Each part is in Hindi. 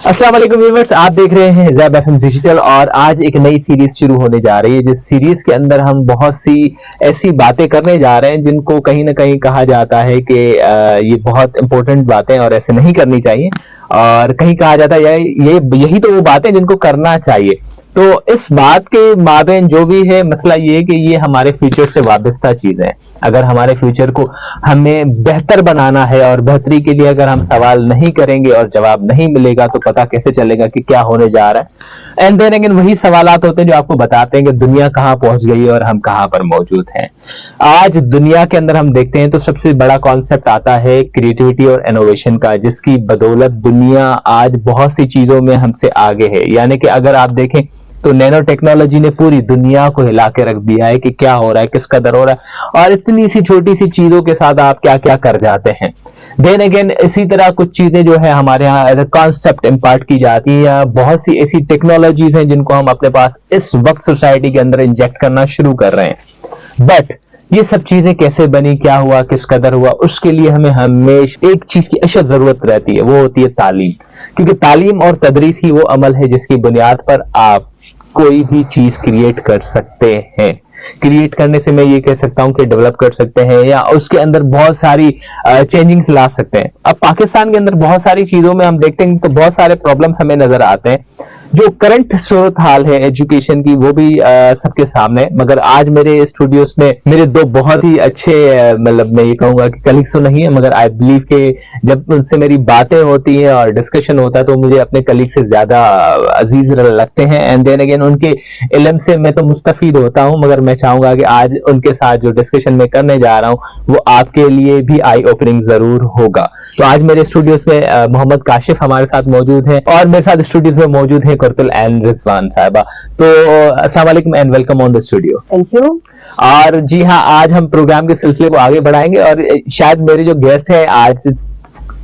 अस्सलाम वालेकुम व्यूअर्स, आप देख रहे हैं ज़ैब एफएम डिजिटल और आज एक नई सीरीज शुरू होने जा रही है जिस सीरीज के अंदर हम बहुत सी ऐसी बातें करने जा रहे हैं जिनको कहीं ना कहीं कहा जाता है कि ये बहुत इंपॉर्टेंट बातें और ऐसे नहीं करनी चाहिए और कहीं कहा जाता है ये यही तो वो बातें जिनको करना चाहिए। तो इस बात के माबेन जो भी है मसला ये है कि ये हमारे फ्यूचर से वाबस्ता चीज़ है। अगर हमारे फ्यूचर को हमें बेहतर बनाना है और बेहतरी के लिए अगर हम सवाल नहीं करेंगे और जवाब नहीं मिलेगा तो पता कैसे चलेगा कि क्या होने जा रहा है। एंड देन अगेन वही सवालात होते हैं जो आपको बताते हैं कि दुनिया कहाँ पहुंच गई है और हम कहाँ पर मौजूद हैं। आज दुनिया के अंदर हम देखते हैं तो सबसे बड़ा कॉन्सेप्ट आता है क्रिएटिविटी और इनोवेशन का, जिसकी बदौलत दुनिया आज बहुत सी चीजों में हमसे आगे है। यानी कि अगर आप देखें तो नैनो टेक्नोलॉजी ने पूरी दुनिया को हिला के रख दिया है कि क्या हो रहा है, किस कदर हो रहा है और इतनी सी छोटी सी चीजों के साथ आप क्या क्या कर जाते हैं। देन अगेन इसी तरह कुछ चीजें जो है हमारे यहाँ एज कॉन्सेप्ट इम्पार्ट की जाती है या बहुत सी ऐसी टेक्नोलॉजीज हैं जिनको हम अपने पास इस वक्त सोसाइटी के अंदर इंजेक्ट करना शुरू कर रहे हैं। बट ये सब चीजें कैसे बनी, क्या हुआ, किस कदर हुआ, उसके लिए हमें हमेशा एक चीज की अशद जरूरत रहती है, वो होती है तालीम। क्योंकि तालीम और तदरीस ही वो अमल है जिसकी बुनियाद पर आप कोई भी चीज क्रिएट कर सकते हैं। क्रिएट करने से मैं ये कह सकता हूं कि डेवलप कर सकते हैं या उसके अंदर बहुत सारी चेंजिंग्स ला सकते हैं। अब पाकिस्तान के अंदर बहुत सारी चीजों में हम देखते हैं तो बहुत सारे प्रॉब्लम्स हमें नजर आते हैं। जो करंट सूरत हाल है एजुकेशन की वो भी सबके सामने, मगर आज मेरे स्टूडियोज में मेरे दो बहुत ही अच्छे मतलब मैं ये कहूंगा कि कलीग्स तो नहीं है मगर आई बिलीव के जब उनसे मेरी बातें होती हैं और डिस्कशन होता है तो मुझे अपने कलीग से ज्यादा अजीज लगते हैं। एंड देन अगेन उनके इल्म से मैं तो मुस्तफीद होता हूं, मगर मैं चाहूंगा कि आज उनके साथ जो डिस्कशन मैं करने जा रहा हूं वो आपके लिए भी आई ओपनिंग जरूर होगा। तो आज मेरे स्टूडियोज में मोहम्मद काशिफ हमारे साथ मौजूद है और मेरे साथ स्टूडियोज में मौजूद है कुर्तुल एंड रिजवान साहिबा। तो अस्सलाम वालेकुम and welcome on the studio. Thank you. और जी हाँ, आज हम प्रोग्राम के सिलसिले को आगे बढ़ाएंगे और शायद मेरे जो गेस्ट है आज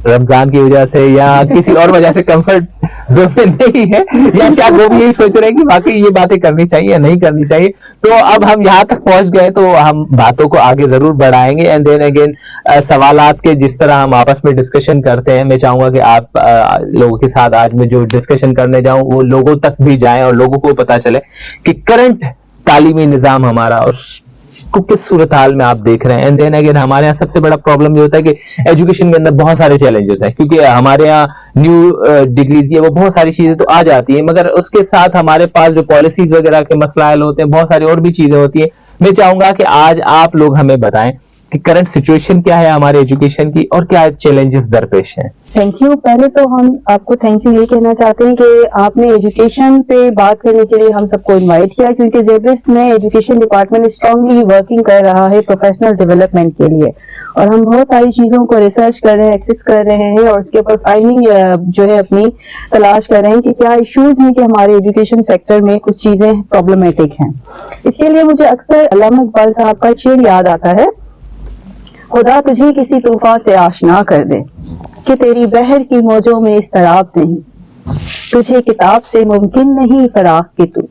रमजान की वजह से या किसी और वजह से कंफर्ट जोन में नहीं है या शायद वो भी यही सोच रहे हैं कि वाकई ये बातें करनी चाहिए या नहीं करनी चाहिए। तो अब हम यहाँ तक पहुंच गए तो हम बातों को आगे जरूर बढ़ाएंगे। एंड देन अगेन सवालात के जिस तरह हम आपस में डिस्कशन करते हैं, मैं चाहूंगा कि आप लोगों के साथ आज मैं जो डिस्कशन करने जाऊं वो लोगों तक भी जाए और लोगों को पता चले कि करंट तालीमी निजाम हमारा और को किस सूरत हाल में आप देख रहे हैं। एंड देन अगेन हमारे यहाँ सबसे बड़ा प्रॉब्लम ये होता है कि एजुकेशन के अंदर बहुत सारे चैलेंजेस हैं, क्योंकि हमारे यहाँ न्यू डिग्रीज ये वो बहुत सारी चीजें तो आ जाती हैं मगर उसके साथ हमारे पास जो पॉलिसीज वगैरह के मसलाइल होते हैं, बहुत सारी और भी चीजें होती हैं। मैं चाहूंगा कि आज आप लोग हमें बताएं कि करंट सिचुएशन क्या है हमारे एजुकेशन की और क्या चैलेंजेस दरपेश हैं। Thank you. पहले तो हम आपको थैंक यू ये कहना चाहते हैं कि आपने एजुकेशन पे बात करने के लिए हम सबको इनवाइट किया, क्योंकि जेबिस्ट में एजुकेशन डिपार्टमेंट स्ट्रांगली वर्किंग कर रहा है प्रोफेशनल डेवलपमेंट के लिए और हम बहुत सारी चीजों को रिसर्च कर रहे हैं, एक्सेस कर रहे हैं और उसके ऊपर फाइंडिंग जो है अपनी तलाश कर रहे हैं कि क्या इश्यूज हैं कि हमारे एजुकेशन सेक्टर में कुछ चीजें प्रॉब्लमेटिक हैं। इसके लिए मुझे अक्सर अल्लामा इकबाल साहब का शेर याद आता है, खुदा तुझे किसी तूफान से आशना कर दे कि तेरी बहर की मौजों में इस्तराब नहीं, तुझे किताब से मुमकिन नहीं फराग कि तू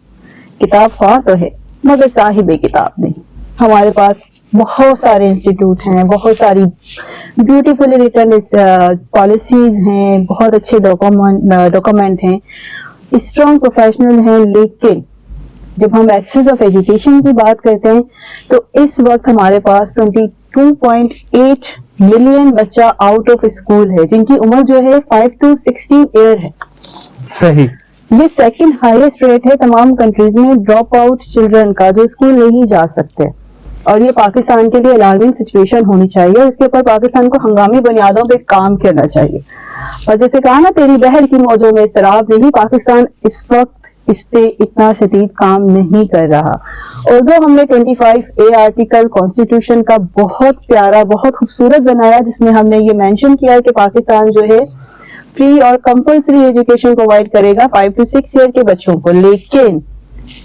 किताब ख्वाह तो है मगर साहिब किताब नहीं। हमारे पास बहुत सारे इंस्टीट्यूट हैं, बहुत सारी ब्यूटीफुली रिटन पॉलिसीज हैं, बहुत अच्छे डॉक्यूमेंट हैं, स्ट्रॉन्ग प्रोफेशनल हैं, लेकिन जब हम एक्सेस ऑफ एजुकेशन की बात करते हैं तो इस वक्त हमारे पास 22.8 मिलियन बच्चा आउट ऑफ स्कूल है जिनकी उम्र जो है 5 to 16 ईयर है। सही। ये सेकंड हाईएस्ट रेट है तमाम कंट्रीज में ड्रॉप आउट चिल्ड्रन का जो स्कूल नहीं जा सकते और ये पाकिस्तान के लिए अलार्मिंग सिचुएशन होनी चाहिए और इसके ऊपर पाकिस्तान को हंगामी बुनियादों पे काम करना चाहिए। और जैसे कहा ना, तेरी बहर की मौजों में इस्तराब नहीं, पाकिस्तान इस वक्त इस पे इतना शदीद काम नहीं कर रहा। और जो हमने 25A आर्टिकल कॉन्स्टिट्यूशन का बहुत प्यारा, बहुत खूबसूरत बनाया, जिसमें हमने ये मेंशन किया कि पाकिस्तान जो है फ्री और कंपल्सरी एजुकेशन प्रोवाइड करेगा 5 to 6 ईयर के बच्चों को, लेकिन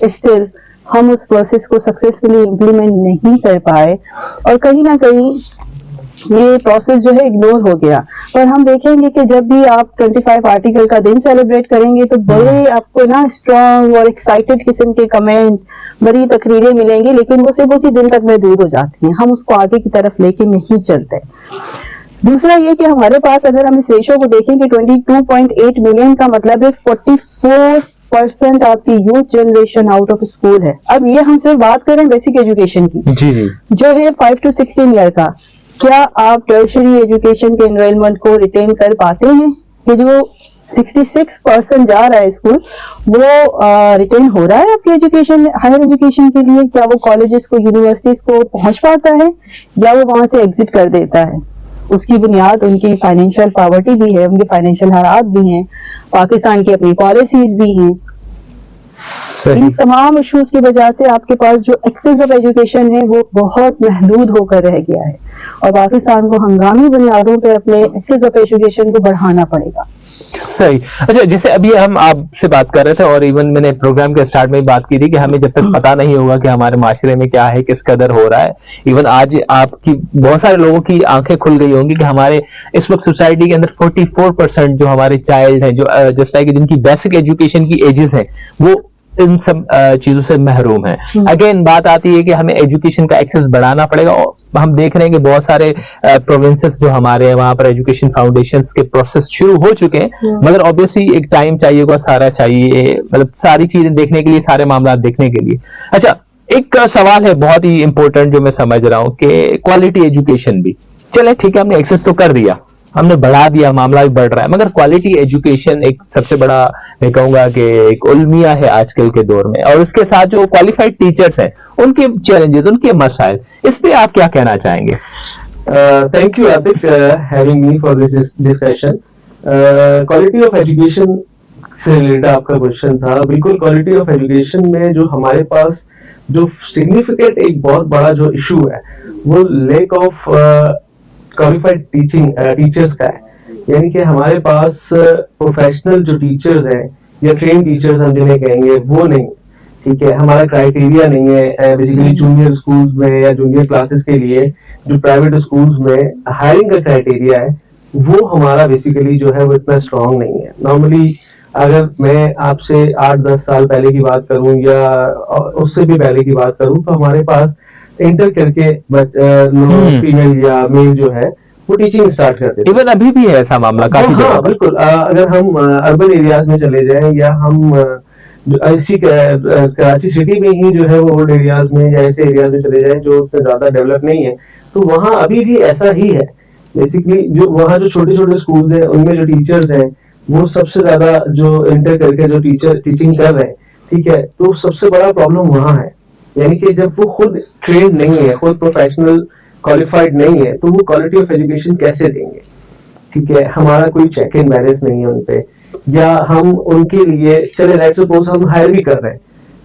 स्टिल हम उस प्रोसेस को सक्सेसफुली इम्प्लीमेंट नहीं कर पाए और कहीं ना कहीं ये प्रोसेस जो है इग्नोर हो गया। पर हम देखेंगे कि जब भी आप 25 आर्टिकल का दिन सेलिब्रेट करेंगे तो बड़े आपको ना स्ट्रॉन्ग और एक्साइटेड किस्म के कमेंट, बड़ी तकरीरें मिलेंगी, लेकिन वो सिर्फ उसी दिन तक महदूद हो जाती हैं, हम उसको आगे की तरफ लेके नहीं चलते। दूसरा ये कि हमारे पास अगर हम इस रेशो को देखें कि 22.8 मिलियन का मतलब है 44% आपकी youth generation out of school है। अब ये हम सिर्फ बात करें बेसिक एजुकेशन की, जी जी, जो है 5 to 16 ईयर का, क्या आप टर्शरी एजुकेशन के एनरोलमेंट को रिटेन कर पाते हैं? कि जो 66% जा रहा है स्कूल, वो रिटेन हो रहा है आपकी एजुकेशन, हायर एजुकेशन के लिए? क्या वो कॉलेजेस को, यूनिवर्सिटीज को पहुंच पाता है, या वो वहां से एग्जिट कर देता है? उसकी बुनियाद उनकी फाइनेंशियल पॉवर्टी भी है, उनके फाइनेंशियल हालात भी हैं, पाकिस्तान की अपनी पॉलिसीज भी हैं। सही। इन तमाम इश्यूज की वजह से आपके पास जो एक्सेस ऑफ एजुकेशन है वो बहुत महदूद होकर रह गया है, और पाकिस्तान को हंगामी बुनियादों पर अपने एक्सेस ऑफ एजुकेशन को बढ़ाना पड़ेगा। सही। अच्छा, जैसे अभी हम आपसे बात कर रहे थे और इवन मैंने प्रोग्राम के स्टार्ट में ही बात की थी कि हमें जब तक पता नहीं होगा कि हमारे माशरे में क्या है, किस कदर हो रहा है, इवन आज आपकी बहुत सारे लोगों की आंखें खुल गई होंगी कि हमारे इस वक्त सोसाइटी के अंदर 44% जो हमारे चाइल्ड हैं, जो जस्ट लाइक जिनकी बेसिक एजुकेशन की एजेस हैं, वो इन सब चीजों से महरूम है। अगेन बात आती है कि हमें एजुकेशन का एक्सेस बढ़ाना पड़ेगा, और हम देख रहे हैं कि बहुत सारे प्रोविंसेस जो हमारे हैं वहां पर एजुकेशन फाउंडेशंस के प्रोसेस शुरू हो चुके हैं, मगर ऑब्वियसली एक टाइम चाहिए होगा, सारा चाहिए, मतलब सारी चीजें देखने के लिए, सारे मामला देखने के लिए। अच्छा, एक सवाल है बहुत ही इंपॉर्टेंट जो मैं समझ रहा हूँ कि क्वालिटी एजुकेशन भी, चले ठीक है, हमने एक्सेस तो कर दिया, हमने बढ़ा दिया, मामला भी बढ़ रहा है, मगर क्वालिटी एजुकेशन एक सबसे बड़ा, मैं कहूंगा कि एक उल्मिया है आजकल के दौर में, और उसके साथ जो क्वालिफाइड टीचर्स हैं उनके चैलेंजेस, उनके मसाइल, इस पे आप क्या कहना चाहेंगे? Thank you, Atik, having me for this discussion. Quality of education से रिलेटेड आपका क्वेश्चन था। बिल्कुल, क्वालिटी ऑफ एजुकेशन में जो हमारे पास जो सिग्निफिकेंट एक बहुत बड़ा जो इशू है वो लेक ऑफ क्वालिफाइड टीचर्स का है। यानी कि हमारे पास प्रोफेशनल जो टीचर्स हैं या ट्रेन टीचर्स हम जिन्हें कहेंगे वो नहीं, ठीक है, हमारा क्राइटेरिया नहीं है। बेसिकली जूनियर स्कूल्स में या जूनियर क्लासेस के लिए जो प्राइवेट स्कूल्स में हायरिंग का क्राइटेरिया है वो हमारा बेसिकली जो है वो इतना स्ट्रांग नहीं है। नॉर्मली अगर मैं आपसे 8-10 साल पहले की बात करूं या उससे भी पहले की बात करूं तो हमारे पास इंटर करके फीमेल या मेल जो है वो टीचिंग स्टार्ट करते थे। इवन अभी भी है ऐसा मामला काफी जगह। हाँ, बिल्कुल। अगर हम अर्बन एरियाज में चले जाएं या हम कराची सिटी में ही जो है वो ओल्ड एरियाज में या ऐसे एरियाज में चले जाएं जो उतना ज्यादा डेवलप नहीं है, तो वहाँ अभी भी ऐसा ही है। बेसिकली जो वहाँ जो छोटे छोटे स्कूल्स हैं उनमें जो टीचर्स हैं वो सबसे ज्यादा जो इंटर करके जो टीचिंग कर रहे हैं, ठीक है, तो सबसे बड़ा प्रॉब्लम वहाँ है। यानी कि जब वो खुद ट्रेन नहीं है, खुद प्रोफेशनल क्वालिफाइड नहीं है, तो वो क्वालिटी ऑफ एजुकेशन कैसे देंगे? ठीक है, हमारा कोई चेक एंड बैलेंस नहीं है उनपे, या हम उनके लिए चले लेट्स सपोज हम हायर भी कर रहे हैं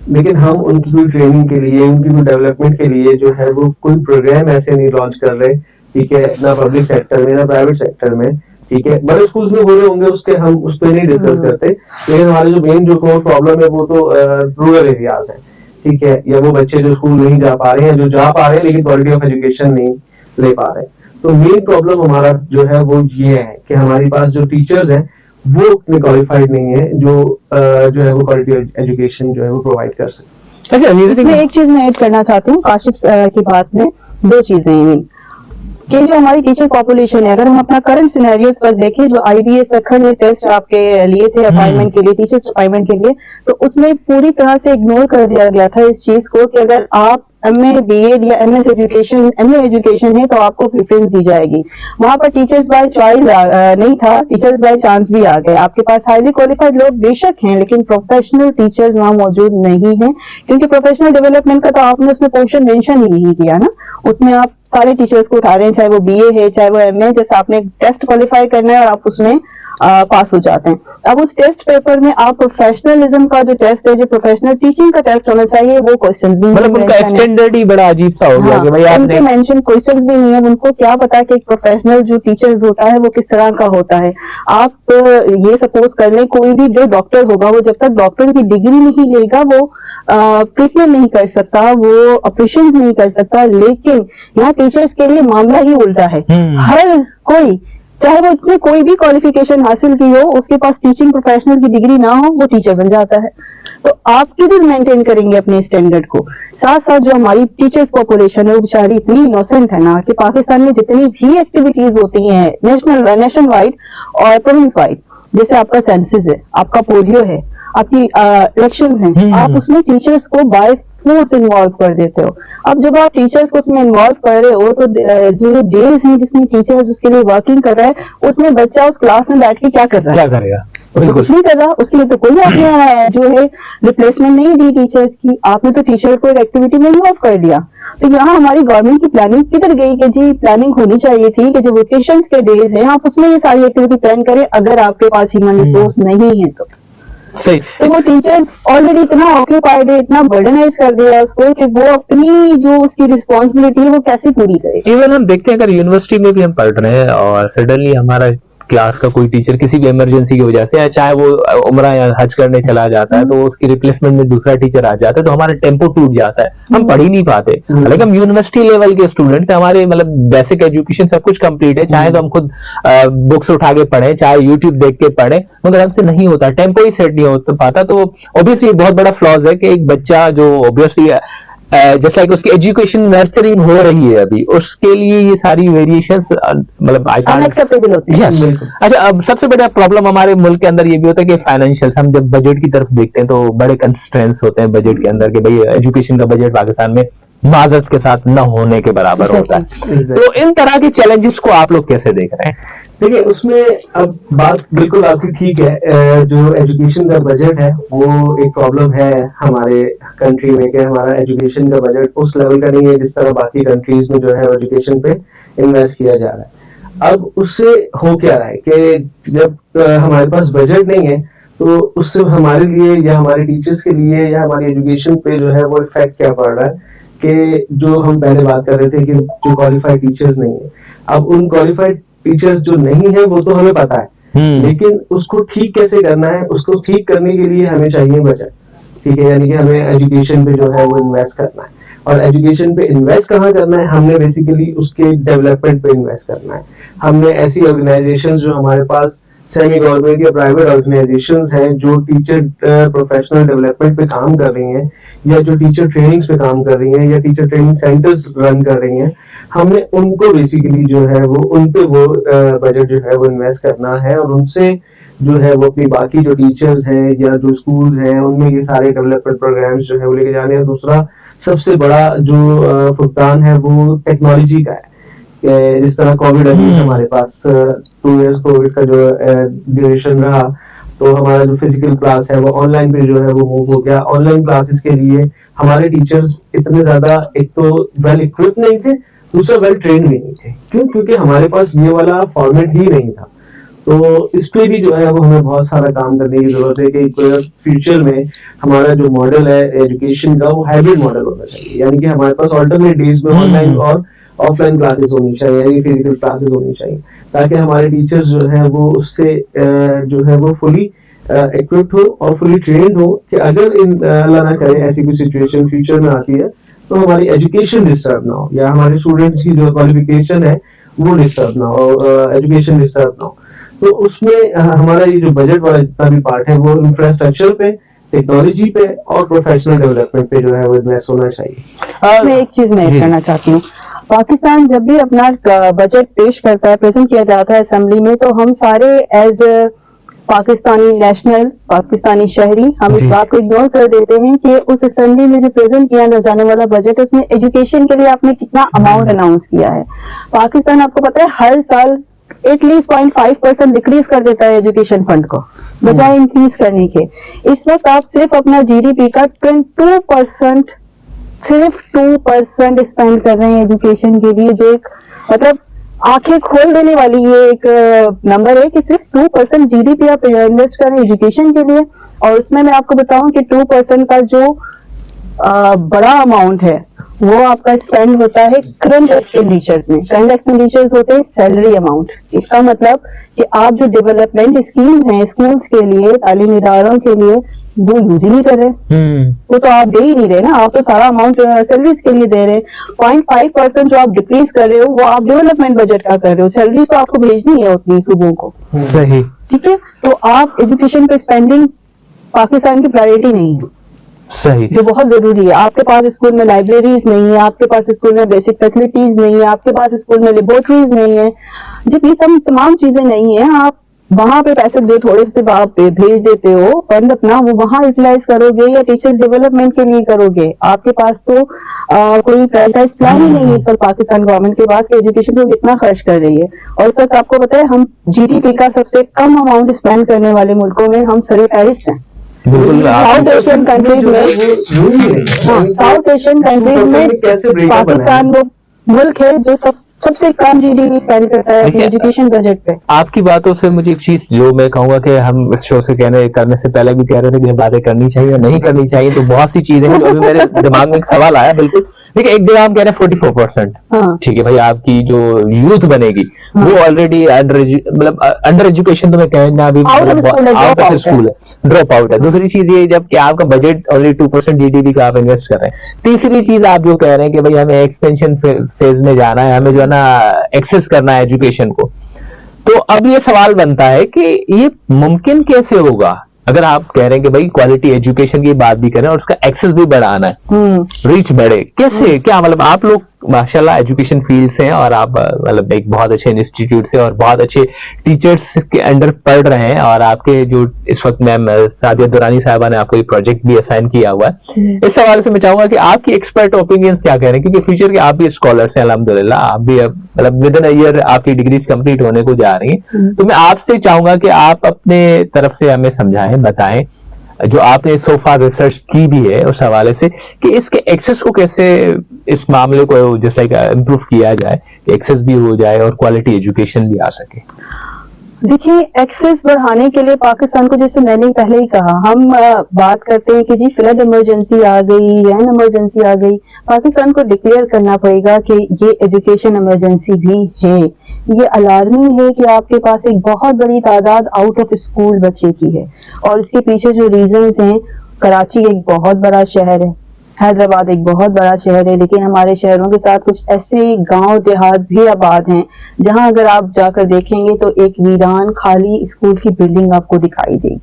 लेकिन हम उनकी कोई ट्रेनिंग के लिए, उनकी कोई डेवलपमेंट के लिए जो है वो कोई प्रोग्राम ऐसे नहीं लॉन्च कर रहे, ठीक है, ना पब्लिक सेक्टर में ना प्राइवेट सेक्टर में, ठीक है। बड़े स्कूल्स में हो रहे होंगे, उसके हम उस पर नहीं डिस्कस करते, लेकिन हमारे जो मेन जो कोर प्रॉब्लम है वो तो रूरल एरियाज है, ठीक है, या वो बच्चे जो स्कूल नहीं जा पा रहे हैं, जो जा पा रहे हैं लेकिन क्वालिटी ऑफ एजुकेशन नहीं ले पा रहे। तो मेन प्रॉब्लम हमारा जो है वो ये है कि हमारे पास जो टीचर्स हैं वो उतने क्वालिफाइड नहीं है जो है वो क्वालिटी एजुकेशन जो है वो प्रोवाइड कर सकते। अच्छा, इसमें एक चीज मैं ऐड करना चाहती हूँ काशिफ की बात में, दो चीजें हैं कि जो हमारी टीचर पॉपुलेशन है, अगर हम अपना करंट सिनेरियोस पर देखें, जो IBS अखर ने टेस्ट आपके लिए थे अपॉइंटमेंट के लिए, टीचर्स अपॉइंटमेंट के लिए, तो उसमें पूरी तरह से इग्नोर कर दिया गया था इस चीज को कि अगर आप MA BEd या MS एजुकेशन MA एजुकेशन है तो आपको प्रेफरेंस दी जाएगी। वहां पर टीचर्स बाय चॉइस नहीं था, टीचर्स बाय चांस भी आ गए। आपके पास हाईली क्वालिफाइड लोग बेशक हैं लेकिन प्रोफेशनल टीचर्स वहां मौजूद नहीं है, क्योंकि प्रोफेशनल डेवलपमेंट का तो आपने उसमें पोर्शन मेंशन ही नहीं किया ना। उसमें आप सारे टीचर्स को उठा रहे हैं, चाहे वो BA है चाहे वो MA, जैसे आपने टेस्ट क्वालिफाई करना है और आप उसमें पास हो जाते हैं। अब उस टेस्ट पेपर में आप प्रोफेशनलिज्म का जो टेस्ट है, जो प्रोफेशनल टीचिंग का टेस्ट होना चाहिए, वो क्वेश्चंस भी मतलब उनका स्टैंडर्ड ही बड़ा अजीब सा हो गया कि भाई आपने मेंशन क्वेश्चंस भी नहीं है। उनको क्या पता कि एक प्रोफेशनल जो टीचर्स होता है वो किस तरह का होता है। आप ये सपोज कर लें, कोई भी जो डॉक्टर होगा वो जब तक डॉक्टर की डिग्री नहीं लेगा वो ट्रीटमेंट नहीं कर सकता, वो ऑपरेशन नहीं कर सकता। लेकिन यहाँ टीचर्स के लिए मामला ही उल्टा है। हर कोई चाहे वो इसमें कोई भी क्वालिफिकेशन हासिल की हो, उसके पास टीचिंग प्रोफेशनल की डिग्री ना हो, वो टीचर बन जाता है। तो आप किधर मेंटेन करेंगे अपने स्टैंडर्ड को? साथ साथ जो हमारी टीचर्स पॉपुलेशन है वो बेचारी इतनी इनोसेंट है ना कि पाकिस्तान में जितनी भी एक्टिविटीज होती हैं नेशनल वाइड और प्रोविंस वाइड, जैसे आपका सेंसस है, आपका पोलियो है, आपकी इलेक्शंस हैं, आप उसमें टीचर्स को बाय फोर्स इन्वॉल्व कर देते हो। अब जब आप टीचर्स को उसमें इन्वॉल्व कर रहे हो तो जो डेज हैं जिसमें टीचर्स उसके लिए वर्किंग कर रहा है, उसमें बच्चा उस क्लास में बैठ के क्या कर रहा है? क्या करेगा? तो कुछ नहीं कर रहा, उसके लिए तो कोई आपने जो है रिप्लेसमेंट नहीं दी टीचर्स की, आपने तो टीचर को एक एक्टिविटी में इन्वॉल्व कर दिया। तो यहाँ हमारी गवर्नमेंट की प्लानिंग किधर गई कि जी प्लानिंग होनी चाहिए थी कि जो वेकेशंस के डेज हैं आप उसमें ये सारी एक्टिविटी प्लान करें, अगर आपके पास ह्यूमन रिसोर्स नहीं है तो। सही। तो वो टीचर्स ऑलरेडी इतना ऑक्यूपाइड है, इतना बर्डनाइज कर दिया उसको कि वो अपनी जो उसकी रिस्पॉन्सिबिलिटी है वो कैसे पूरी करे। इवन हम देखते हैं अगर यूनिवर्सिटी में भी हम पढ़ रहे हैं और सडनली हमारा क्लास का कोई टीचर किसी भी इमरजेंसी की वजह से, चाहे वो उम्रा या हज करने चला जाता है, तो उसकी रिप्लेसमेंट में दूसरा टीचर आ जाता है, तो हमारा टेम्पो टूट जाता है, हम पढ़ ही नहीं पाते। हालांकि हम यूनिवर्सिटी लेवल के स्टूडेंट्स हैं, हमारे मतलब बेसिक एजुकेशन सब कुछ कंप्लीट है, चाहे तो हम खुद बुक्स उठा के पढ़े, चाहे यूट्यूब देख के पढ़े, मगर हमसे नहीं होता, टेम्पो ही सेट नहीं हो पाता। तो ऑब्वियसली बहुत बड़ा फ्लॉज है कि एक बच्चा जो ऑब्वियसली जस्ट लाइक उसकी एजुकेशन नर्चरिंग हो रही है अभी, उसके लिए ये सारी वेरिएशंस मतलब अनएक्सेप्टेबल होती है। अच्छा, अब सबसे बड़ा प्रॉब्लम हमारे मुल्क के अंदर ये भी होता है कि फाइनेंशियल, हम जब बजट की तरफ देखते हैं तो बड़े कंस्ट्रेंट्स होते हैं बजट के अंदर कि भाई एजुकेशन का बजट पाकिस्तान में माजरत के साथ न होने के बराबर होता है। तो इन तरह के चैलेंजेस को आप लोग कैसे देख रहे हैं? देखिए, उसमें अब बात बिल्कुल आपकी ठीक है। जो एजुकेशन का बजट है वो एक प्रॉब्लम है हमारे कंट्री में कि हमारा एजुकेशन का बजट उस लेवल का नहीं है जिस तरह बाकी कंट्रीज में जो है एजुकेशन पे इन्वेस्ट किया जा रहा है। अब उससे हो क्या रहा है कि जब हमारे पास बजट नहीं है तो उससे हमारे लिए या हमारे टीचर्स के लिए या हमारी एजुकेशन पे जो है वो इफेक्ट क्या पड़ रहा है कि जो हम पहले बात कर रहे थे कि जो क्वालिफाइड टीचर्स नहीं है, अब उन क्वालिफाइड टीचर्स जो नहीं है वो तो हमें पता है, लेकिन उसको ठीक कैसे करना है, उसको ठीक करने के लिए हमें चाहिए बजट। ठीक है, यानी कि हमें एजुकेशन पे जो है वो इन्वेस्ट करना है, और एजुकेशन पे इन्वेस्ट कहाँ करना है, हमने बेसिकली उसके डेवलपमेंट पे इन्वेस्ट करना है। हमने ऐसी ऑर्गेनाइजेशंस जो हमारे पास सेमी गवर्नमेंट या प्राइवेट ऑर्गेनाइजेशंस हैं जो टीचर प्रोफेशनल डेवलपमेंट पे काम कर रही हैं या जो टीचर ट्रेनिंग्स पे काम कर रही हैं या टीचर ट्रेनिंग सेंटर्स रन कर रही हैं, हमने उनको बेसिकली जो है वो उन पे वो बजट जो है वो इन्वेस्ट करना है, और उनसे जो है वो अपनी बाकी जो टीचर्स हैं या जो स्कूल्स हैं उनमें ये सारे डेवलपमेंट प्रोग्राम्स जो है वो लेके जाने हैं। दूसरा सबसे बड़ा जो फुकदान है वो टेक्नोलॉजी का है। जिस तरह कोविड अभी हमारे पास 2 इयर्स कोविड का जो ड्यूरेशन रहा, तो हमारा जो फिजिकल क्लास है वो ऑनलाइन पे जो है वो मूव हो गया। ऑनलाइन क्लासेस के लिए हमारे टीचर्स इतने ज्यादा एक तो वेल इक्विप्ड नहीं थे, दूसरा वेल ट्रेंड भी नहीं थे। क्यों? क्योंकि हमारे पास ये वाला फॉर्मेट ही नहीं था। तो इस पे भी जो है वो हमें बहुत सारा काम करने की जरूरत है कि फ्यूचर में हमारा जो मॉडल है एजुकेशन का वो हाइब्रिड मॉडल होना चाहिए, यानी कि हमारे पास ऑल्टरनेट डेज में ऑनलाइन और ऑफलाइन क्लासेस होनी चाहिए, यानी फिजिकल क्लासेस होनी चाहिए, ताकि हमारे टीचर्स जो है वो उससे जो है वो फुली इक्विप्ड हो और फुली ट्रेंड हो कि अगर अल्लाह ना करे ऐसी कोई सिचुएशन फ्यूचर में आती है तो हमारी एजुकेशन डिस्टर्ब ना हो या हमारे स्टूडेंट्स की जो क्वालिफिकेशन है वो डिस्टर्ब ना हो, एजुकेशन डिस्टर्ब ना हो। तो उसमें हमारा ये जो बजट वाला जितना भी पार्ट है वो इंफ्रास्ट्रक्चर पे, टेक्नोलॉजी पे और प्रोफेशनल डेवलपमेंट पे जो है वो इन्वेस्ट होना चाहिए। मैं एक चीज मैं कहना चाहती हूँ, पाकिस्तान जब भी अपना बजट पेश करता है, प्रेजेंट किया जाता है असेंबली में, तो हम सारे एज पाकिस्तानी नेशनल, पाकिस्तानी शहरी, हम इस बात को इग्नोर कर देते हैं कि उस असेंबली में जो प्रेजेंट किया जाने वाला बजट, उसमें एजुकेशन के लिए आपने कितना अमाउंट अनाउंस किया है। पाकिस्तान आपको पता है हर साल एटलीस्ट 0.5% डिक्रीज कर देता है एजुकेशन फंड को, बजाय इंक्रीज करने के। इस वक्त आप सिर्फ अपना जीडीपी का 2% सिर्फ 2% स्पेंड कर रहे हैं एजुकेशन के लिए, जो एक मतलब आंखें खोल देने वाली ये एक नंबर है कि सिर्फ 2% जीडीपी आप इन्वेस्ट कर रहे हैं एजुकेशन के लिए। और उसमें मैं आपको बताऊं कि 2% का जो बड़ा अमाउंट है वो आपका स्पेंड होता है करंट एक्सपेंडिचर्स में। करंट एक्सपेंडिचर्स होते हैं सैलरी अमाउंट। इसका मतलब कि आप जो डेवलपमेंट स्कीम्स हैं स्कूल्स के लिए, तालीमी इदारों के लिए, वो यूज ही नहीं कर रहे। वो तो आप दे ही नहीं रहे ना, आप तो सारा अमाउंट सैलरीज के लिए दे रहे हैं। 0.5% जो आप डिक्रीज कर रहे हो वो आप डेवलपमेंट बजट का कर रहे हो। सैलरीज तो आपको भेजनी है उतनी सूबों को, सही, ठीक है। तो आप एजुकेशन पे स्पेंडिंग पाकिस्तान की प्रायोरिटी नहीं है, सही, जो बहुत जरूरी है। आपके पास स्कूल में लाइब्रेरीज नहीं है, आपके पास स्कूल में बेसिक फैसिलिटीज नहीं है, आपके पास स्कूल में लेबोरेटरीज नहीं है। जब ये सब तमाम चीजें नहीं है, आप वहां पे पैसे जो थोड़े से आप भेज देते हो फंड अपना, वो वहां यूटिलाइज करोगे या टीचर्स डेवलपमेंट के लिए करोगे। आपके पास तो कोई प्रायोरिटाइज प्लान ही नहीं है इस वक्त पाकिस्तान गवर्नमेंट के पास कि एजुकेशन पे कितना खर्च कर रही है। और इस वक्त आपको पता है हम जीडीपी का सबसे कम अमाउंट स्पेंड करने वाले मुल्कों में हम सरे फहरिस्त हैं। बिल्कुल। साउथ एशियन कंट्रीज में, साउथ एशियन कंट्रीज में पाकिस्तान वो मुल्क है जो सबसे कम जीडीपी स्पेंड करता है अपने एजुकेशन बजट पे। आपकी बातों से मुझे एक चीज जो मैं कहूंगा कि हम इस शो से करने से पहले भी कह रहे थे कि बातें करनी चाहिए और नहीं करनी चाहिए, तो बहुत सी चीजें हैं जो अभी मेरे दिमाग में एक सवाल आया। बिल्कुल देखिए, एक जगह हम कह रहे हैं 44%, ठीक है भाई, आपकी जो यूथ बनेगी वो ऑलरेडी मतलब अंडर एजुकेशन तो मैं कहना अभी आउट ऑफ स्कूल है, ड्रॉप आउट है। दूसरी चीज ये जब कि आपका बजट ऑलरेडी 2% जीडीपी का आप इन्वेस्ट कर रहे हैं। तीसरी चीज आप जो कह रहे हैं कि भाई हमें एक्सपेंशन फेज में जाना है, हमें जो है ना एक्सेस करना है एजुकेशन को। तो अब ये सवाल बनता है कि ये मुमकिन कैसे होगा अगर आप कह रहे हैं कि भाई क्वालिटी एजुकेशन की बात भी करें और उसका एक्सेस भी बढ़ाना है, रीच बढ़े, कैसे, क्या मतलब आप लोग माशाल्लाह एजुकेशन फील्ड से हैं और आप मतलब एक बहुत अच्छे इंस्टीट्यूट से और बहुत अच्छे टीचर्स के अंडर पढ़ रहे हैं, और आपके जो इस वक्त मैम सादिया दुरानी साहबा ने आपको एक प्रोजेक्ट भी असाइन किया हुआ है। इस सवाल से मैं चाहूंगा कि आपकी एक्सपर्ट ओपिनियंस क्या कह रहे हैं, क्योंकि फ्यूचर के आप भी स्कॉलर्स हैं अल्हम्दुलिल्लाह, आप भी मतलब विद इन अ ईयर आपकी डिग्रीज कंप्लीट होने को जा रही हैं। तो मैं आपसे चाहूंगा कि आप अपने तरफ से हमें समझाएं, बताएं, जो आपने सोफा रिसर्च की भी है उस हवाले से, कि इसके एक्सेस को कैसे, इस मामले को जस्ट लाइक इम्प्रूव किया जाए, एक्सेस भी हो जाए और क्वालिटी एजुकेशन भी आ सके। देखिए, एक्सेस बढ़ाने के लिए पाकिस्तान को, जैसे मैंने पहले ही कहा, हम बात करते हैं कि जी फ्लड इमरजेंसी आ गई, रैन इमरजेंसी आ गई। पाकिस्तान को डिक्लेयर करना पड़ेगा कि ये एजुकेशन इमरजेंसी भी है। ये अलार्मिंग है कि आपके पास एक बहुत बड़ी तादाद आउट ऑफ स्कूल बच्चे की है, और इसके पीछे जो रीजंस हैं, कराची एक बहुत बड़ा शहर है, हैदराबाद एक बहुत बड़ा शहर है, लेकिन हमारे शहरों के साथ कुछ ऐसे गांव देहात भी आबाद हैं जहां अगर आप जाकर देखेंगे तो एक वीरान खाली स्कूल की बिल्डिंग आपको दिखाई देगी,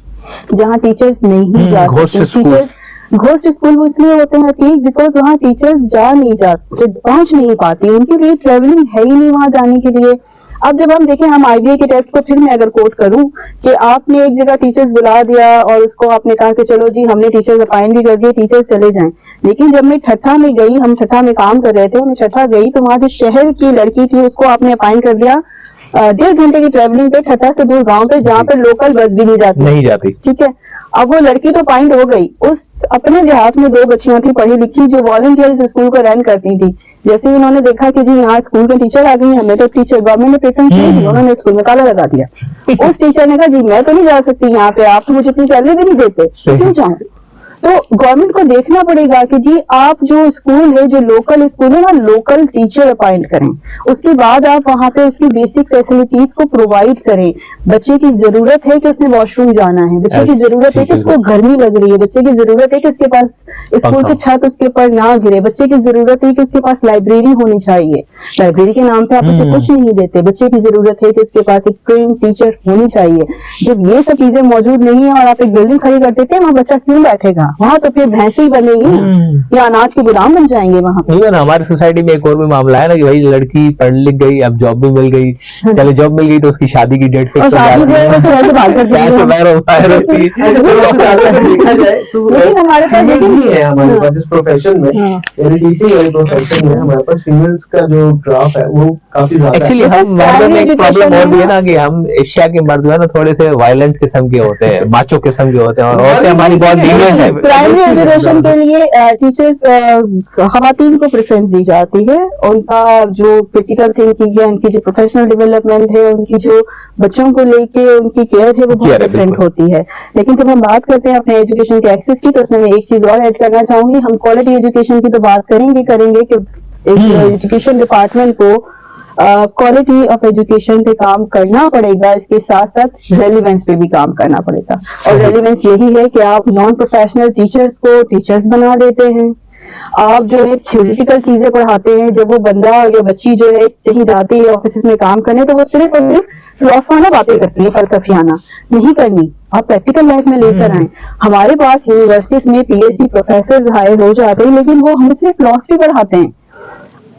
जहां टीचर्स नहीं जा सकते। टीचर्स घोस्ट स्कूल वो इसलिए होते हैं ठीक बिकॉज वहाँ टीचर्स जा नहीं जाते, पहुंच नहीं पाती, उनके लिए ट्रेवलिंग है ही नहीं वहां जाने के लिए। अब जब हम देखें, हम आईबीए के टेस्ट को फिर मैं अगर कोट करूं कि आपने एक जगह टीचर्स बुला दिया और उसको आपने कहा कि चलो जी हमने टीचर्स अपॉइंट भी कर दिए, टीचर्स चले जाएं, लेकिन जब मैं ठट्ठा में गई, हम ठट्ठा में काम कर रहे थे, मैं ठट्ठा गई तो वहां जो शहर की लड़की थी उसको आपने अपॉइंट कर दिया 1.5 घंटे की ट्रेवलिंग पे, ठट्ठा से दूर गाँव पे, जहाँ पे लोकल बस भी नहीं जाती, ठीक है। अब वो लड़की तो पॉइंट हो गई, उस अपने देहात में 2 बच्चियां थी पढ़ी लिखी जो वॉलंटियर इस स्कूल को रन करती थी। जैसे ही उन्होंने देखा कि जी यहाँ स्कूल के टीचर आ गई, हमें तो टीचर गवर्नमेंट ने प्रेफरेंस नहीं दी, उन्होंने स्कूल में ताला लगा दिया। उस टीचर ने कहा जी मैं तो नहीं जा सकती यहाँ पे, आप तो मुझे इतनी सैलरी भी नहीं देते, क्यों जाऊँ। तो गवर्नमेंट को देखना पड़ेगा कि जी आप जो स्कूल है, जो लोकल स्कूल है, वहाँ लोकल टीचर अपॉइंट करें, उसके बाद आप वहाँ पे उसकी बेसिक फैसिलिटीज को प्रोवाइड करें। बच्चे की जरूरत है कि उसने वॉशरूम जाना है, बच्चे की जरूरत है कि उसको गर्मी लग रही है, बच्चे की जरूरत है कि उसके पास स्कूल की छत उसके ऊपर ना गिरे, बच्चे की जरूरत है कि उसके पास लाइब्रेरी होनी चाहिए। लाइब्रेरी के नाम पे आप बच्चे कुछ नहीं देते, बच्चे की जरूरत है कि उसके पास एक ट्रेन टीचर होनी चाहिए। जब ये सब चीजें मौजूद नहीं है और आप एक बिल्डिंग खड़ी कर देते हैं, वहाँ बच्चा क्यों बैठेगा, वहाँ तो फिर भैंस ही बनेगी ना, या अनाज के गुलाम बन जाएंगे वहाँ। इवन हमारी सोसाइटी में एक और भी मामला है ना कि भाई लड़की पढ़ लिख गई, अब जॉब भी मिल गई, चले जॉब मिल गई तो उसकी शादी की डेट फिक्स हो जाती है, लेकिन हमारे पास नहीं है, हमारे पास इस प्रोफेशन में, यानी टीचिंग वाले प्रोफेशन में हमारे पास फीमेल्स का जो ग्राफ है वो काफी ज्यादा। एक्चुअली हम मर्दों में एक प्रॉब्लम और भी है ना कि हम एशिया के मर्द जो है ना थोड़े से वायलेंट किस्म के होते हैं, माचो किस्म के होते हैं, और औरतें हमारी बहुत धीमे हैं, प्राइमरी एजुकेशन के लिए टीचर्स खवातीन को प्रेफरेंस दी जाती है। उनका जो क्रिटिकल थिंकिंग है, उनकी जो प्रोफेशनल डेवलपमेंट है, उनकी जो बच्चों को लेके उनकी केयर है, वो बहुत डिफरेंट होती है। लेकिन जब हम बात करते हैं अपने एजुकेशन के एक्सेस की, तो उसमें मैं एक चीज और ऐड करना चाहूंगी। हम क्वालिटी एजुकेशन की तो बात करेंगे कि एजुकेशन डिपार्टमेंट को क्वालिटी ऑफ एजुकेशन पे काम करना पड़ेगा, इसके साथ साथ रेलिवेंस पे भी काम करना पड़ेगा। और रेलिवेंस यही है कि आप नॉन प्रोफेशनल टीचर्स को टीचर्स बना देते हैं। आप जो है थ्योरेटिकल चीजें पढ़ाते हैं, जब वो बंदा या बच्ची जो है कहीं जाती है ऑफिस में काम करने, तो वो सिर्फ और सिर्फ फिलोसफाना बातें करती है, फलसफियाना नहीं करनी। आप प्रैक्टिकल लाइफ में लेकर आए। हमारे पास यूनिवर्सिटीज में पीएचडी प्रोफेसर हायर हो जाते हैं, लेकिन वो हमें सिर्फ फिलोसफी पढ़ाते हैं।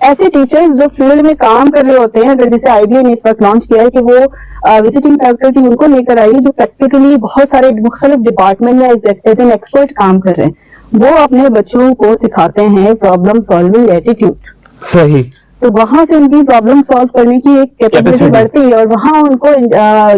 ऐसे टीचर्स जो फील्ड में काम कर रहे होते हैं, अगर जैसे आईबीए ने इस वक्त लॉन्च किया है कि वो विजिटिंग फैकल्टी उनको लेकर आई है जो प्रैक्टिकली बहुत सारे मुख्तलिफ डिपार्टमेंट में एज एन एक्सपर्ट काम कर रहे हैं, वो अपने बच्चों को सिखाते हैं प्रॉब्लम सॉल्विंग एटीट्यूड। सही। तो वहां से उनकी प्रॉब्लम सॉल्व करने की एक कैपेसिटी बढ़ती है, और वहां उनको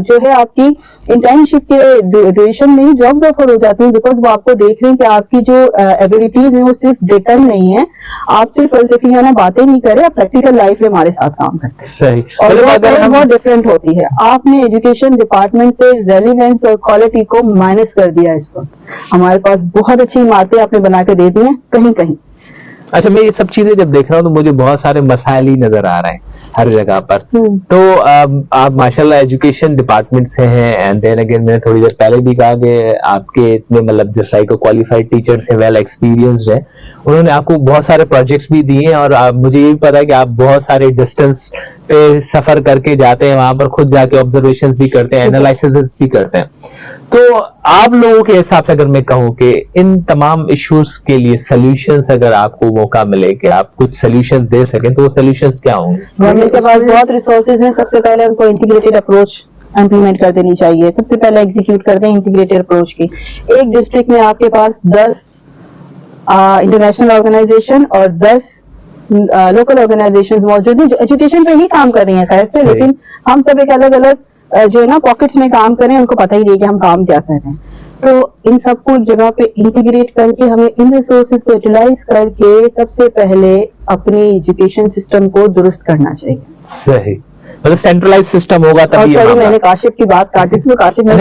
जो है आपकी इंटर्नशिप के ड्यूरेशन में ही जॉब्स ऑफर हो जाती हैं, बिकॉज वो आपको देख रहे हैं कि आपकी जो एबिलिटीज है वो सिर्फ रिटर्न नहीं है, आप सिर्फ फलसफियाना बातें नहीं करें, आप प्रैक्टिकल लाइफ में हमारे साथ काम करते हैं। सही। और वो बहुत डिफरेंट होती है। आपने एजुकेशन डिपार्टमेंट से रेलिवेंस और क्वालिटी को माइनस कर दिया इस वक्त। हमारे पास बहुत अच्छी इमारतें आपने बना के दे दी हैं कहीं कहीं। अच्छा, मैं ये सब चीजें जब देख रहा हूँ तो मुझे बहुत सारे मसाइल ही नजर आ रहे हैं हर जगह पर। तो आप माशाल्लाह एजुकेशन डिपार्टमेंट से हैं, एंड देन अगेन मैंने थोड़ी देर पहले भी कहा कि आपके इतने मतलब जिस लाइक क्वालिफाइड टीचर्स हैं, वेल एक्सपीरियंस्ड है, उन्होंने आपको बहुत सारे प्रोजेक्ट्स भी दिए हैं, और मुझे ये भी पता है कि आप बहुत सारे डिस्टेंस पे सफर करके जाते हैं, वहां पर खुद जाके ऑब्जर्वेशंस भी करते हैं, एनालिसिस भी करते हैं। तो आप लोगों के हिसाब से अगर मैं कहूँ कि इन तमाम इश्यूज के लिए सॉल्यूशंस, अगर आपको मौका मिले कि आप कुछ सॉल्यूशन दे सकें, तो वो सॉल्यूशंस क्या होंगे? गवर्नमेंट के पास बहुत रिसोर्सेज हैं। सबसे पहले उनको इंटीग्रेटेड अप्रोच इम्प्लीमेंट कर देनी चाहिए। सबसे पहले एग्जीक्यूट कर दें इंटीग्रेटेड अप्रोच की। एक डिस्ट्रिक्ट में आपके पास 10 इंटरनेशनल ऑर्गेनाइजेशन और 10 लोकल ऑर्गेनाइजेशंस मौजूद हैं जो एजुकेशन पे ही काम कर रही हैं खैर से, लेकिन हम सब एक अलग अलग जो है ना पॉकेट्स में काम करें, उनको पता ही नहीं कि हम काम क्या कर रहे हैं। तो इन सबको एक जगह पे इंटीग्रेट करके हमें इन रिसोर्सेज को यूटिलाइज करके सबसे पहले अपनी एजुकेशन सिस्टम को दुरुस्त करना चाहिए। सही, मतलब सेंट्रलाइज सिस्टम होगा तभी। और मैंने काशिफ की बात काटी थी, तो काशिफ मैं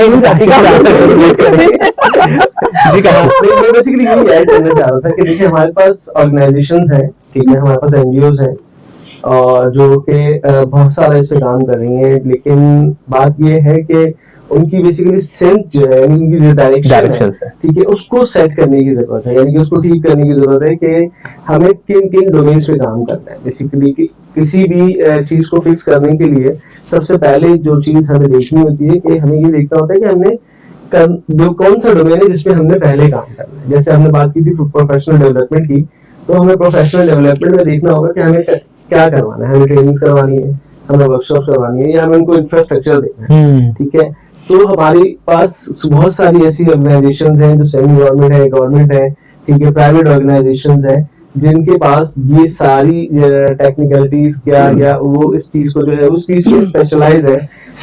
बेसिकली यही ऐड करना चाह रहा था कि देखिए हमारे पास ऑर्गेनाइजेशंस हैं, ठीक है, हमारे पास एनजीओज हैं और जो कि बहुत सारा इस पे काम कर रही हैं, लेकिन बात ये है कि उनकी बेसिकली सेंस जो है, उनकी जो डायरेक्शन है, ठीक है, उसको सेट करने की जरूरत है, यानी कि उसको ठीक करने की जरूरत है कि हमें किन किन डोमेन्स पे काम करना है। बेसिकली किसी भी चीज को फिक्स करने के लिए सबसे पहले जो चीज हमें देखनी होती है कि हमें ये देखना होता है कि हमने जो कौन सा डोमेन है जिसमें हमने पहले काम करना है। जैसे हमने बात की थी प्रोफेशनल डेवलपमेंट की, तो हमें प्रोफेशनल डेवलपमेंट में देखना होगा कि हमें क्या करवाना है, हमें ट्रेनिंग करवानी है, हमें वर्कशॉप करवानी है, या हमें उनको इंफ्रास्ट्रक्चर देना है, ठीक है। तो हमारे पास बहुत सारी ऐसी ऑर्गेनाइजेशंस हैं जो सेमी गवर्नमेंट है, गवर्नमेंट है, ठीक है, प्राइवेट ऑर्गेनाइजेशंस हैं जिनके पास ये सारी टेक्निकलिटीज क्या या वो इस चीज को जो है उस चीज में स्पेशलाइज है,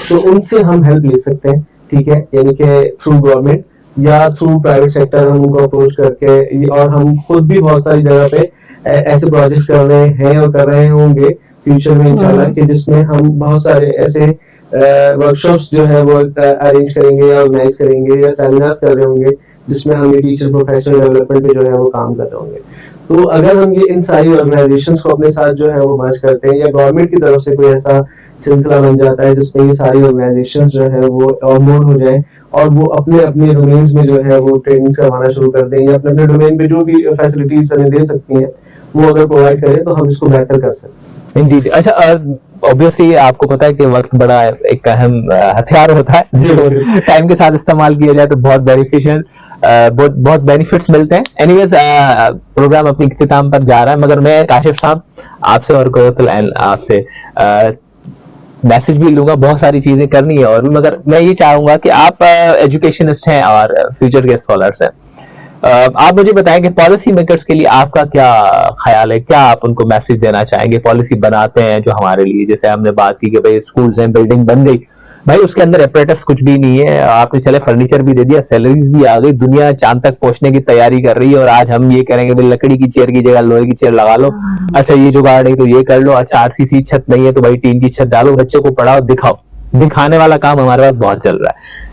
तो उनसे हम हेल्प ले सकते हैं, ठीक है, यानी कि थ्रू गवर्नमेंट या थ्रू प्राइवेट सेक्टर हम उनको अप्रोच करके, और हम खुद भी बहुत सारी जगह पे ऐसे प्रोजेक्ट कर रहे हैं और कर रहे होंगे फ्यूचर में इंशाल्लाह, कि जिसमें हम बहुत सारे ऐसे वर्कशॉप्स जो है वो अरेंज करेंगे या ऑर्गेनाइज करेंगे या सेमिनार्स कर रहे होंगे जिसमें हम ये टीचर प्रोफेशनल डेवलपमेंट पे जो है वो काम कर रहे होंगे। तो अगर हम ये इन सारी ऑर्गेनाइजेशंस को अपने साथ जो है वो मर्ज करते हैं, या गवर्नमेंट की तरफ से कोई ऐसा सिलसिला बन जाता है जिसमें ये सारी ऑर्गेनाइजेशंस जो है वो ऑनबोर्ड हो जाए और वो अपने अपने डोमेन्स में जो है वो ट्रेनिंग करवाना शुरू कर दें, या अपने अपने डोमेन पे जो भी फैसिलिटीज हमें दे सकती हैं वो अगर प्रोवाइड करें तो हम इसको बेहतर कर सकते हैं। इंडीड। अच्छा, ऑब्वियसली आपको पता है कि वक्त बड़ा एक अहम हथियार होता है जो टाइम के साथ इस्तेमाल किया जाए तो बहुत बेनिफिशियल बहुत बेनिफिट्स मिलते हैं। एनीवेज, प्रोग्राम अपनी इख्तिताम पर जा रहा है, मगर मैं काशिफ साहब आपसे और कोतल आपसे मैसेज भी लूंगा, बहुत सारी चीजें करनी है और भी, मगर मैं ये चाहूंगा कि आप एजुकेशनिस्ट हैं और फ्यूचर के स्कॉलर्स हैं, आप मुझे बताएं कि पॉलिसी मेकर्स के लिए आपका क्या ख्याल है, क्या आप उनको मैसेज देना चाहेंगे? पॉलिसी बनाते हैं जो हमारे लिए, जैसे हमने बात की कि भाई स्कूल्स हैं, बिल्डिंग बन गई, भाई उसके अंदर एपरेटस कुछ भी नहीं है, आपने चले फर्नीचर भी दे दिया, सैलरीज भी आ गई, दुनिया चांद तक पहुंचने की तैयारी कर रही है और आज हम ये करेंगे भाई लकड़ी की चेयर की जगह लोहे की चेयर लगा लो, अच्छा ये जुगाड़ नहीं तो ये कर लो, अच्छा आरसीसी छत नहीं है तो भाई टीन की छत डालो, बच्चों को पढ़ाओ दिखाओ, दिखाने वाला काम हमारे पास बहुत चल रहा है।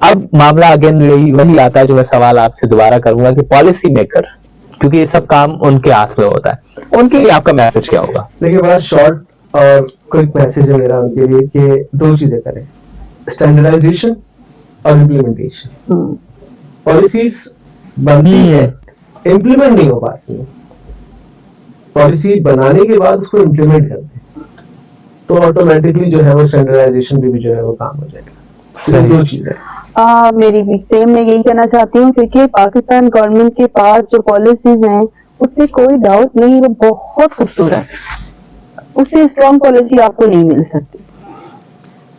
अब मामला अगेन वही आता है जो मैं सवाल आपसे दोबारा करूंगा कि पॉलिसी मेकर्स, क्योंकि ये सब काम उनके हाथ में होता है, उनके लिए आपका मैसेज क्या होगा? देखिए बड़ा शॉर्ट और क्विक मैसेज है मेरा उनके लिए कि दो चीजें करें, स्टैंडर्डाइजेशन और इम्प्लीमेंटेशन। पॉलिसीज बनती है, इम्प्लीमेंट नहीं हो पाती है, पॉलिसी बनाने के बाद उसको इम्प्लीमेंट करते हैं तो ऑटोमेटिकली जो है वो स्टैंडर्डाइजेशन भी जो है वो काम हो जाएगा। ये दो चीजें। मेरी भी सेम मैं यही कहना चाहती हूँ, क्योंकि पाकिस्तान गवर्नमेंट के पास जो पॉलिसीज हैं उसमें कोई डाउट नहीं, वो बहुत खूबसूरत, उससे स्ट्रॉन्ग पॉलिसी आपको नहीं मिल सकती,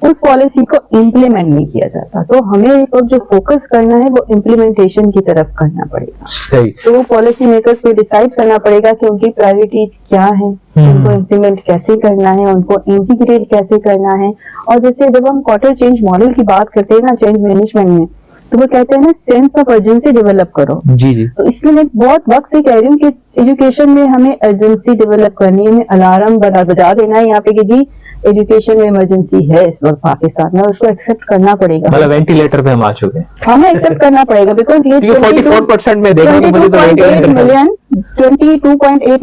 उस पॉलिसी को इम्प्लीमेंट नहीं किया जाता। तो हमें इस वक्त जो फोकस करना है वो इम्प्लीमेंटेशन की तरफ करना पड़ेगा। सही। तो पॉलिसी मेकर्स को डिसाइड करना पड़ेगा कि उनकी प्रायोरिटीज क्या है, उनको इम्प्लीमेंट कैसे करना है, उनको इंटीग्रेट कैसे करना है। और जैसे जब हम क्वार्टर चेंज मॉडल की बात करते हैं ना चेंज मैनेजमेंट में, तो वो कहते हैं ना सेंस ऑफ अर्जेंसी डेवलप करो। जी जी। तो इसलिए मैं बहुत वक्त से कह रही हूँ कि एजुकेशन में हमें अर्जेंसी डेवलप करनी है, हमें अलार्म बजा देना है यहाँ पे कि जी एजुकेशन में इमरजेंसी है इस वक्त पाकिस्तान में, उसको एक्सेप्ट करना पड़ेगा। मतलब वेंटिलेटर पे हम आ चुके हैं, हमें एक्सेप्ट करना पड़ेगा बिकॉज ये 44% में देखा कि मुझे तो 22.8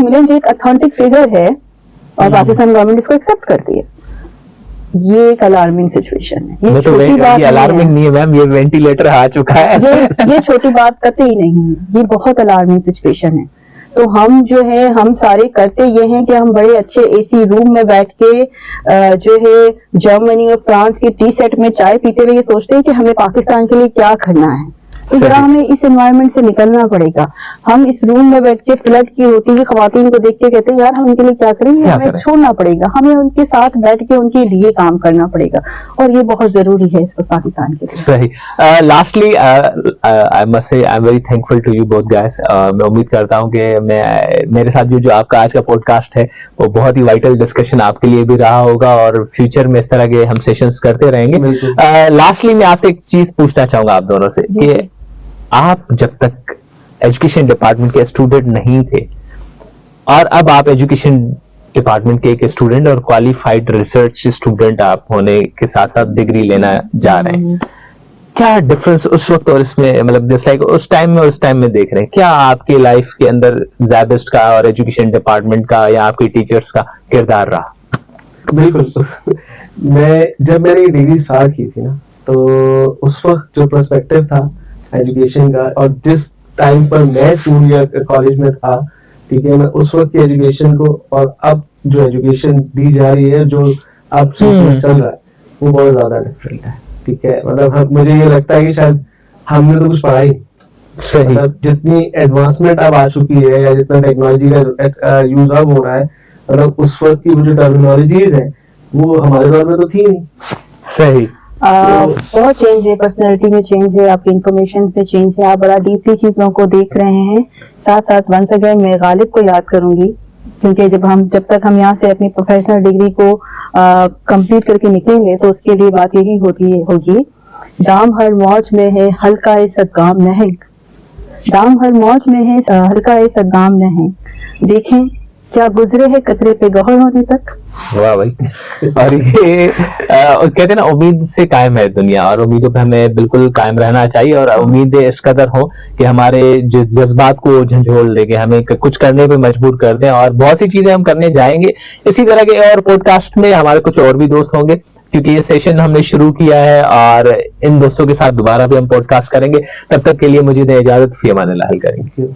मिलियन जो एक अथेंटिक फिगर है और पाकिस्तान गवर्नमेंट इसको एक्सेप्ट करती है। ये एक अलार्मिंग सिचुएशन है, ये छोटी बात अलार्मिंग नहीं है मैम, ये वेंटिलेटर आ चुका है। ये छोटी बात कतई नहीं है, ये बहुत अलार्मिंग सिचुएशन है। तो हम जो है हम सारे करते ये हैं कि हम बड़े अच्छे एसी रूम में बैठ के जो है जर्मनी और फ्रांस के टी सेट में चाय पीते हुए ये सोचते हैं कि हमें पाकिस्तान के लिए क्या करना है। तो जरा हमें इस एनवायरनमेंट से निकलना पड़ेगा। हम इस रूम में बैठ के फ्लड की होती हुई खवातीन को देख के कहते हैं यार हम इनके लिए क्या करेंगे, हमें छोड़ना पड़ेगा, हमें उनके साथ बैठ के उनके लिए काम करना पड़ेगा और ये बहुत जरूरी है इस पाकिस्तान के लिए। सही। Lastly I must say I am very thankful to you both guys. मैं उम्मीद करता हूँ कि मेरे साथ जो आपका आज का पॉडकास्ट है वो बहुत ही वाइटल डिस्कशन आपके लिए भी रहा होगा और फ्यूचर में इस तरह के हम सेशंस करते रहेंगे। लास्टली मैं आपसे एक चीज पूछना चाहूंगा आप दोनों से कि आप जब तक एजुकेशन डिपार्टमेंट के स्टूडेंट नहीं थे और अब आप एजुकेशन डिपार्टमेंट के एक स्टूडेंट और क्वालिफाइड रिसर्च स्टूडेंट आप होने के साथ साथ डिग्री लेना जा रहे हैं, क्या डिफरेंस उस वक्त और इसमें, मतलब जैसे लाइक उस टाइम में और इस टाइम में देख रहे हैं, क्या आपकी लाइफ के अंदर ज़ैबिस्ट का और एजुकेशन डिपार्टमेंट का या आपके टीचर्स का किरदार रहा? बिल्कुल। जब मैंने डिग्री स्टार्ट की थी ना, तो उस वक्त जो पर्सपेक्टिव था एजुकेशन का और जिस टाइम पर मैं स्कूल या कॉलेज में था, ठीक है, मैं उस वक्त की एजुकेशन को और अब जो एजुकेशन दी जा रही है, जो अब चल रहा है, वो बहुत ज्यादा डिफरेंट है। ठीक है, मतलब मुझे ये लगता है कि शायद हमने तो कुछ पढ़ा ही, मतलब जितनी एडवांसमेंट अब आ चुकी है या जितना टेक्नोलॉजी का यूज अब हो रहा है, मतलब उस वक्त की वो जो टर्मिनोलॉजीज है वो हमारे दौर में तो थी नहीं। सही। बहुत चेंज है, पर्सनैलिटी में चेंज है, आपकी इंफॉर्मेशन में चेंज है, आप बड़ा डीपली चीजों को देख रहे हैं। साथ साथ वंस अगेन मैं गालिब को याद करूंगी, क्योंकि जब तक हम यहाँ से अपनी प्रोफेशनल डिग्री को कंप्लीट करके निकलेंगे तो उसके लिए बात यही होगी, दाम हर मौज में है हल्का सद्गाम नहीं, दाम हर मौज में है हल्का सद्गाम नहीं, देखें क्या गुजरे है कतरे पे गौर होने तक। वाह भाई। और ये कहते हैं ना उम्मीद से कायम है दुनिया और उम्मीदों पे हमें बिल्कुल कायम रहना चाहिए और उम्मीदें इस कदर हो कि हमारे जज्बात को झंझोल दे के हमें कुछ करने पे मजबूर कर दें और बहुत सी चीजें हम करने जाएंगे। इसी तरह के और पॉडकास्ट में हमारे कुछ और भी दोस्त होंगे क्योंकि ये सेशन हमने शुरू किया है और इन दोस्तों के साथ दोबारा भी हम पॉडकास्ट करेंगे। तब तक के लिए मुझे इजाजत, फी अमान अल्लाह करेंगे।